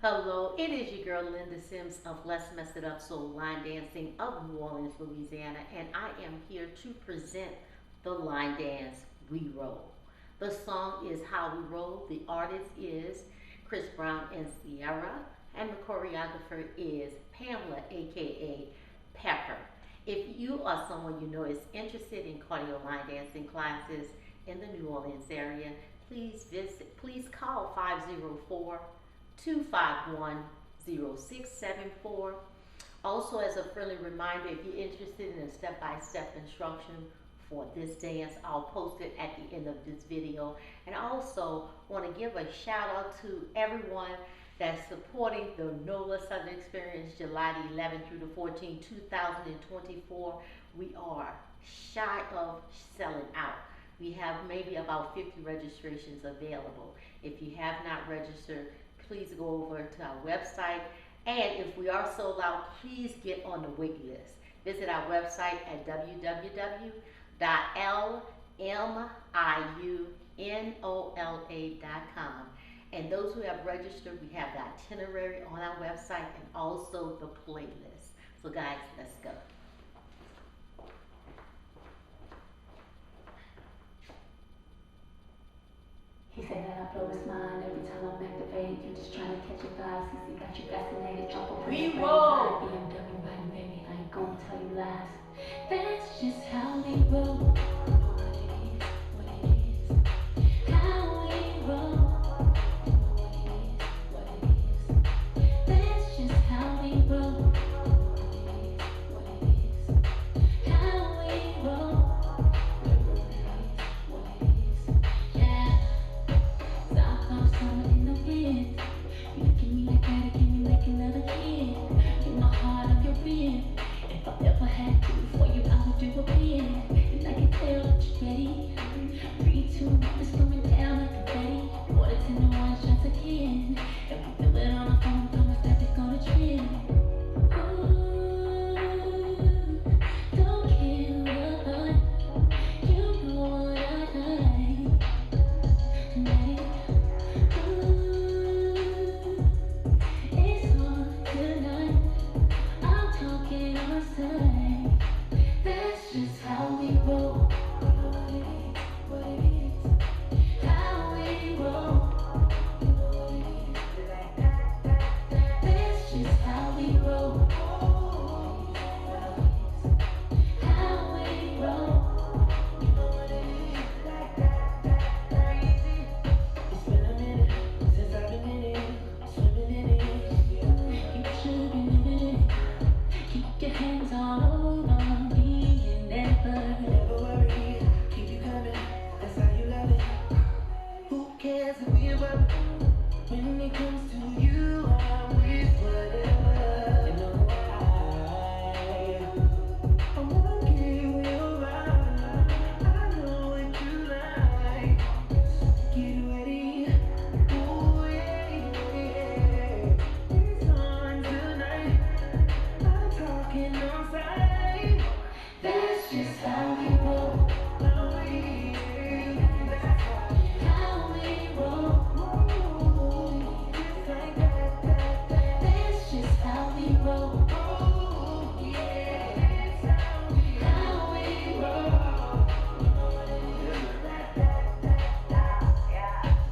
Hello, it is your girl Linda Sims of Let's Mess It Up Soul Line Dancing of New Orleans, Louisiana, and I am here to present the line dance We Roll. The song is How We Roll. The artist is Chris Brown and Ciara, and the choreographer is Pamela, aka Pepper. If you are someone you know is interested in cardio line dancing classes in the New Orleans area, please call 504 251 0674. Also, as a friendly reminder, if you're interested in a step-by-step instruction for this dance, I'll post it at the end of this video. And I also want to give a shout out to everyone that's supporting the NOLA Southern Experience July the 11th through the 14th, 2024. We are shy of selling out. We have maybe about 50 registrations available. If you have not registered, please go over to our website. And if we are sold out, please get on the wait list. Visit our website at www.LMIUNOLA.com. And those who have registered, we have the itinerary on our website and also the playlist. So guys, let's go. He said that I blow his mind every time I'm activated. You just trying to catch a vibe, since he got you fascinated. Jump over We his roll. BMW riding, baby. I ain't gonna tell you lies. That's just how we roll. What it is, how we roll. What it is, that's just how we roll. What it is, how we roll. What it is, yeah. South of summer in the wind. You look at me like that again, you like another kid. You're my heart, I'm your wind. If I ever had to before you, I would do a bid. And I can tell that you're ready. 3, 2, 1, it's going down like confetti. Water 10 to 1 shots again. And we feel it on the phone, promise that it's gonna trend. Ooh, don't care what, you know what I like. Tonight, it's on tonight. I'm talking on my side. That's just how we roll. What it is, how we roll. That's just how we roll. How we roll. It's been a minute since I've been in it, swimming in it. You should be living it. Keep your hands all over me and never worry. Keep you coming, that's how you love it. Who cares if we ever? When it comes to you, I'm with whatever. You know I wanna give you right. I know what you like. Get ready. Ooh, yeah, yeah. It's on tonight. I'm talking on sight. That's just how we roll. How we roll. Just like that. That's just how we roll. Yeah, how we roll.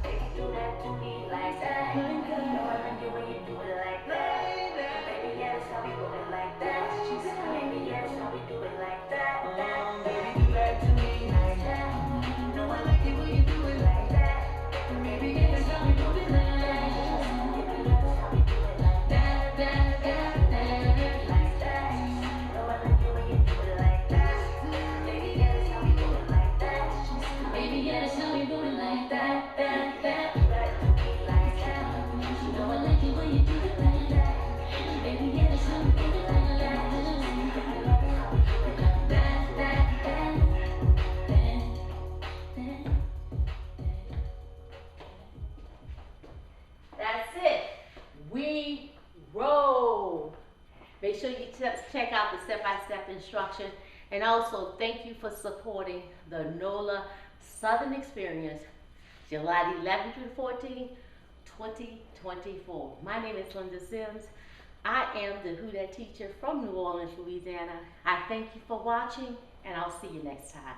Baby, do that to me like that. You know I like it when you do it like that. Baby, yeah, that's how we do it like that. Baby, yeah, that's how we do it like that. Baby, do that to me like that. You know I like it when you do it like that. Baby, yeah, that's how we do it like that. Baby, yeah, that's how we do it like that. Like that. You know I like it when you do it like that. Baby, yeah, that's how we do it like that. Baby, yeah, that's how we do it like that. Do that to me like that. You know I like it when you do it like that. Baby, yeah, that's how we do it like that. That's it. We roll. Make sure you check out the step-by-step instruction. And also, thank you for supporting the NOLA Southern Experience, July 11th through the 14th, 2024. My name is Linda Sims. I am the Who Dat teacher from New Orleans, Louisiana. I thank you for watching, and I'll see you next time.